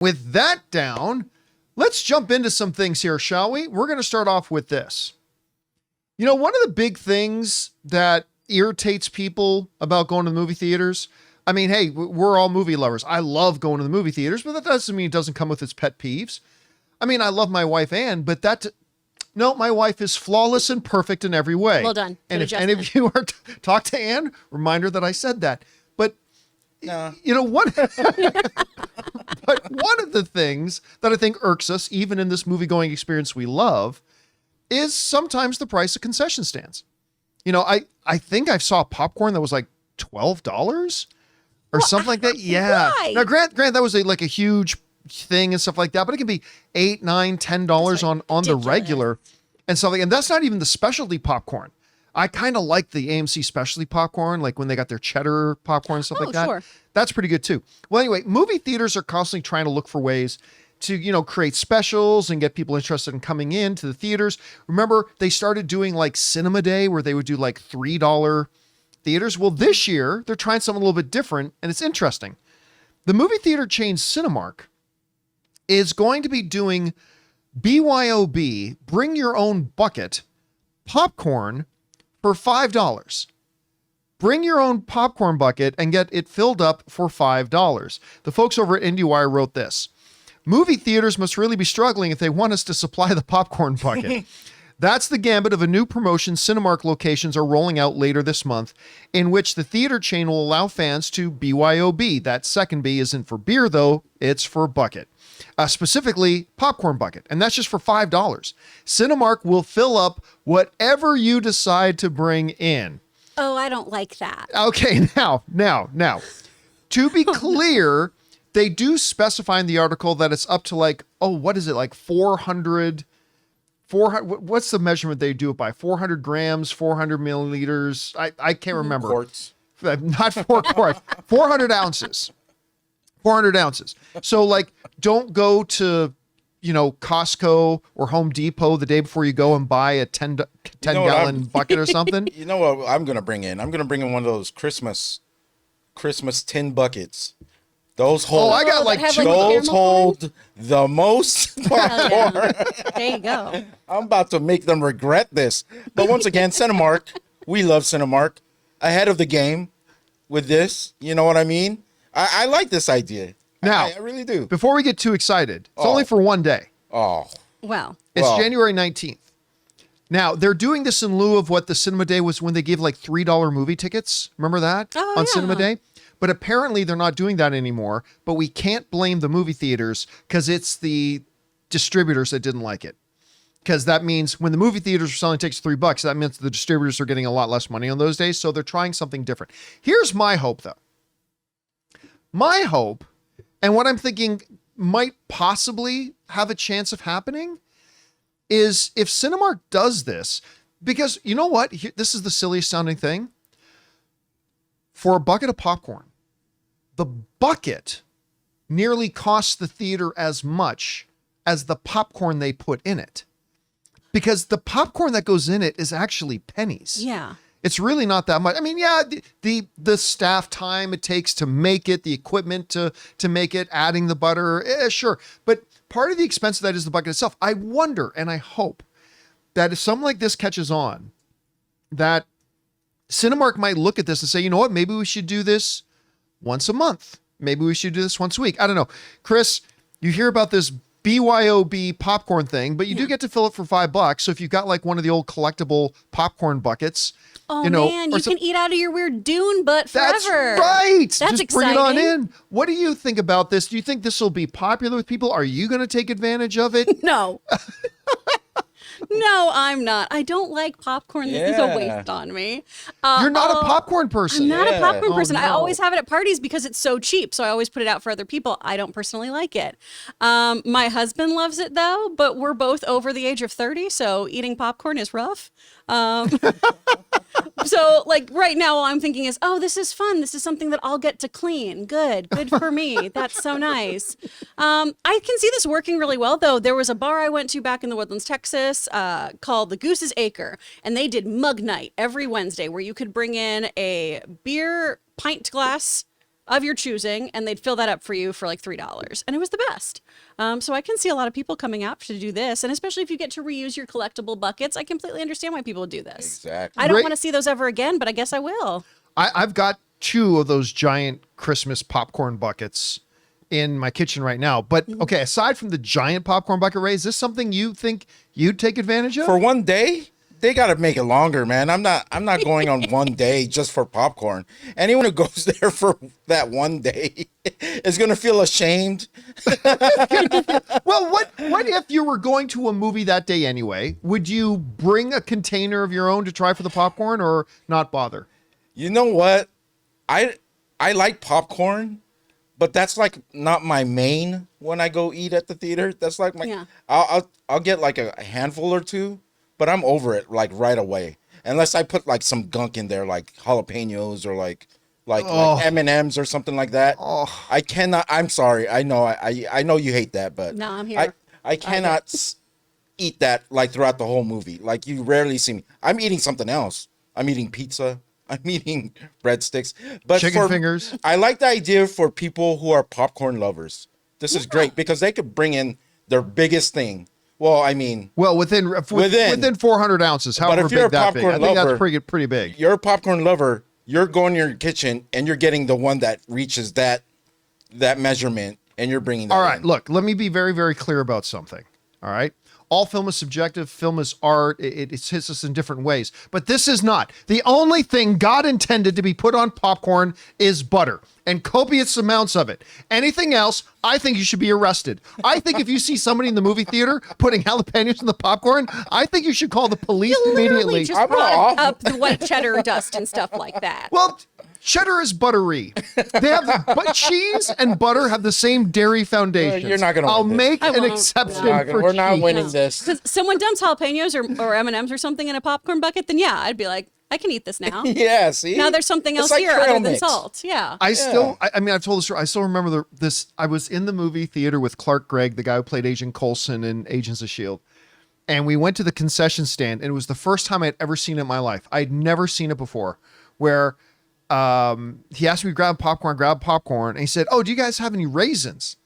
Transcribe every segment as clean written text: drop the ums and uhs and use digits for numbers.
with that down, let's jump into some things here, shall we? We're going to start off with this. You know, one of the big things that irritates people about going to the movie theaters, I mean, hey, we're all movie lovers. I love going to the movie theaters, but that doesn't mean it doesn't come with its pet peeves. I mean, I love my wife, Ann, but no, my wife is flawless and perfect in every way. Well done. And if any of you are talk to Ann, remind her that I said that. But you know what? But one of the things that I think irks us, even in this movie-going experience we love, is sometimes the price of concession stands. You know, I think I saw popcorn that was like $12 or something like that. Yeah. Why? Now, grant that was like a huge thing and stuff like that, but it can be $8, $9, $10 on the regular and stuff like. And that's not even the specialty popcorn. I kind of like the AMC specialty popcorn, like when they got their cheddar popcorn and stuff like that. Sure. That's pretty good too. Well, anyway, movie theaters are constantly trying to look for ways to, you know, create specials and get people interested in coming in to the theaters. Remember, they started doing like Cinema Day where they would do like $3 theaters. Well, this year they're trying something a little bit different, and it's interesting. The movie theater chain Cinemark is going to be doing BYOB, bring your own bucket, popcorn for $5. Bring your own popcorn bucket and get it filled up for $5. The folks over at IndieWire wrote this. Movie theaters must really be struggling if they want us to supply the popcorn bucket. That's the gambit of a new promotion Cinemark locations are rolling out later this month, in which the theater chain will allow fans to BYOB. That second B isn't for beer, though. It's for bucket. Specifically, popcorn bucket. And that's just for $5. Cinemark will fill up whatever you decide to bring in. Oh, I don't like that. Okay, now. To be clear, they do specify in the article that it's up to like, what is it? Like 400, what's the measurement they do it by? 400 grams, 400 milliliters. I can't remember. Quarts. Not 4 quarts, 400 ounces. 400 ounces. So like, don't go to, you know, Costco or Home Depot the day before you go and buy a 10 gallon bucket or something. You know what I'm going to bring in? I'm going to bring in one of those Christmas tin buckets. Those hold. I got like two. Those hold the most popcorn. Yeah. There you go. I'm about to make them regret this. But once again, Cinemark, we love Cinemark. Ahead of the game with this. You know what I mean? I like this idea. Now, I really do. Before we get too excited, it's only for one day. Well. It's January 19th. Now, they're doing this in lieu of what the Cinema Day was when they gave like $3 movie tickets. Remember that? On Cinema Day? But apparently they're not doing that anymore. But we can't blame the movie theaters because it's the distributors that didn't like it. Because that means when the movie theaters are selling tickets for $3, that means the distributors are getting a lot less money on those days. So they're trying something different. Here's my hope, though. My hope, and what I'm thinking might possibly have a chance of happening, is if Cinemark does this, because you know what? This is the silliest sounding thing. For a bucket of popcorn, the bucket nearly costs the theater as much as the popcorn they put in it. Because the popcorn that goes in it is actually pennies. Yeah. It's really not that much. I mean, yeah, the staff time it takes to make it, the equipment to make it, adding the butter, sure. But part of the expense of that is the bucket itself. I wonder, and I hope that if something like this catches on, that Cinemark might look at this and say, you know what, maybe we should do this once a month. Maybe we should do this once a week. I don't know. Chris, you hear about this BYOB popcorn thing, but you do get to fill it for $5. So if you've got like one of the old collectible popcorn buckets, oh you know, man, you can eat out of your weird Dune butt forever. That's right. That's Just exciting. bring it on in. What do you think about this? Do you think this will be popular with people? Are you going to take advantage of it? No. No, I'm not. I don't like popcorn. This is a waste on me. You're not a popcorn person. I'm not a popcorn person. No. I always have it at parties because it's so cheap. So I always put it out for other people. I don't personally like it. My husband loves it though, but we're both over the age of 30. So eating popcorn is rough. So like right now, all I'm thinking is, oh, this is fun. This is something that I'll get to clean. Good for me. That's so nice. I can see this working really well though. There was a bar I went to back in the Woodlands, Texas, called the Goose's Acre, and they did mug night every Wednesday where you could bring in a beer pint glass of your choosing, and they'd fill that up for you for like $3. And it was the best. So I can see a lot of people coming out to do this. And especially if you get to reuse your collectible buckets, I completely understand why people would do this. Exactly. I don't Right. want to see those ever again, but I guess I will. I've got 2 of those giant Christmas popcorn buckets in my kitchen right now. But okay, aside from the giant popcorn bucket, Ray, is this something you think you'd take advantage of? For one day, they got to make it longer, man. I'm not going on one day just for popcorn. Anyone who goes there for that one day is going to feel ashamed. Well, what if you were going to a movie that day anyway? Would you bring a container of your own to try for the popcorn or not bother? You know what? I like popcorn, but that's like not my main when I go eat at the theater. That's like my Yeah. I'll get like a handful or 2, but I'm over it like right away. Unless I put like some gunk in there, like jalapenos or like M&Ms or something like that. I cannot. I'm sorry. I know. I know you hate that, but No, I'm here. I cannot eat that like throughout the whole movie. Like you rarely see me. I'm eating something else. I'm eating pizza. I'm eating breadsticks. But Chicken fingers. I like the idea for people who are popcorn lovers. This is great because they could bring in their biggest thing. Well, I mean, Well, within 400 ounces, however if you're big a that big. I popcorn think lover- that's pretty big. you're a popcorn lover. You're going to your kitchen and you're getting the one that reaches that measurement, and you're bringing that. All right, in. look, let me be very, very clear about something. All right. All film is subjective. Film is art. It hits us in different ways. But this is not. The only thing God intended to be put on popcorn is butter and copious amounts of it. Anything else, I think you should be arrested. I think if you see somebody in the movie theater putting jalapenos in the popcorn, I think you should call the police You literally immediately. just brought up the white cheddar dust and stuff like that. Well, cheddar is buttery. They have but cheese and butter have the same dairy foundation. You're not gonna I'll win this. make I an won't. exception for We're not cheese. winning this. Because someone dumps jalapenos or M&Ms or something in a popcorn bucket, then yeah, I'd be like, I can eat this now. Yeah, see? Now there's something It's else like here trail other than mix. salt. Yeah. I mean, I've told this story. I still remember this. I was in the movie theater with Clark Gregg, the guy who played Agent Coulson in Agents of S.H.I.E.L.D. And we went to the concession stand, and it was the first time I'd ever seen it in my life. I'd never seen it before, where he asked me to grab popcorn, and he said, "Oh, do you guys have any raisins?"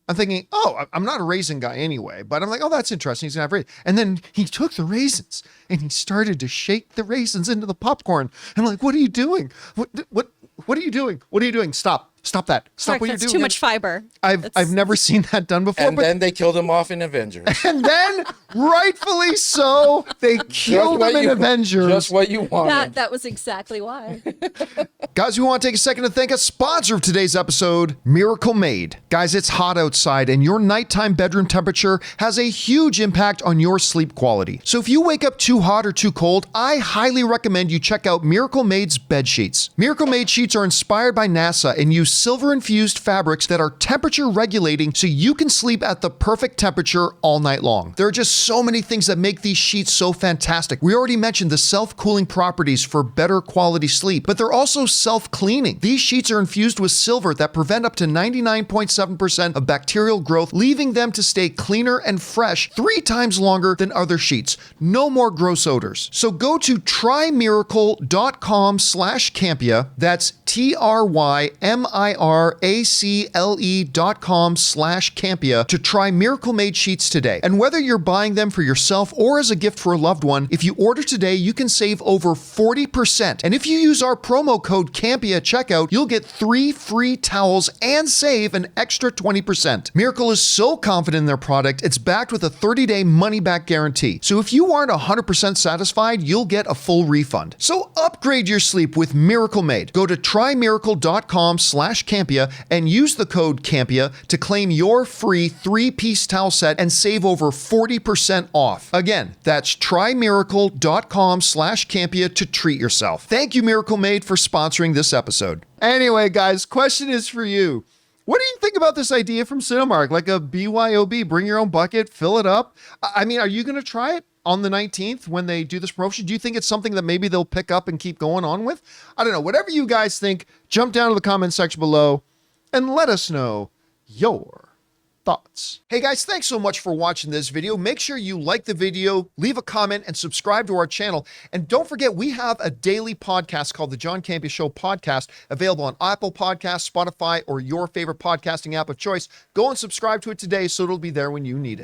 I'm thinking, oh, I'm not a raisin guy anyway, but I'm like, oh, that's interesting. He's gonna have raisins. And then he took the raisins and he started to shake the raisins into the popcorn. And I'm like, what are you doing? What are you doing? What are you doing? Stop that. Stop Correct, what you're that's doing. too much fiber. I've never seen that done before. And but then they killed him off in Avengers. and then, rightfully so, they killed him in Avengers. Just what you wanted. That was exactly why. Guys, we want to take a second to thank a sponsor of today's episode, Miracle Made. Guys, it's hot outside and your nighttime bedroom temperature has a huge impact on your sleep quality. So if you wake up too hot or too cold, I highly recommend you check out Miracle Made's bed sheets. Miracle Made sheets are inspired by NASA and use silver-infused fabrics that are temperature regulating so you can sleep at the perfect temperature all night long. There are just so many things that make these sheets so fantastic. We already mentioned the self-cooling properties for better quality sleep, but they're also self-cleaning. These sheets are infused with silver that prevent up to 99.7% of bacterial growth, leaving them to stay cleaner and fresh 3 times longer than other sheets. No more gross odors. So go to trymiracle.com/Campea. That's TRYMIRACLE.com/Campea to try Miracle Made sheets today. And whether you're buying them for yourself or as a gift for a loved one, if you order today, you can save over 40%. And if you use our promo code Campea at checkout, you'll get 3 free towels and save an extra 20%. Miracle is so confident in their product, it's backed with a 30-day money-back guarantee. So if you aren't 100% satisfied, you'll get a full refund. So upgrade your sleep with Miracle Made. Go to trymiracle.com/Campea and use the code Campea to claim your free 3-piece towel set and save over 40% off. Again, that's trymiracle.com/Campea to treat yourself. Thank you, Miracle Made, for sponsoring this episode. Anyway, guys, question is for you. What do you think about this idea from Cinemark? Like a BYOB, bring your own bucket, fill it up. I mean, are you going to try it on the 19th when they do this promotion? Do you think it's something that maybe they'll pick up and keep going on with? I don't know. Whatever you guys think, jump down to the comment section below and let us know your thoughts. Hey guys, thanks so much for watching this video. Make sure you like the video, leave a comment, and subscribe to our channel. And don't forget, we have a daily podcast called the John Campea Show podcast, available on Apple Podcasts, Spotify, or your favorite podcasting app of choice. Go and subscribe to it today so it'll be there when you need it.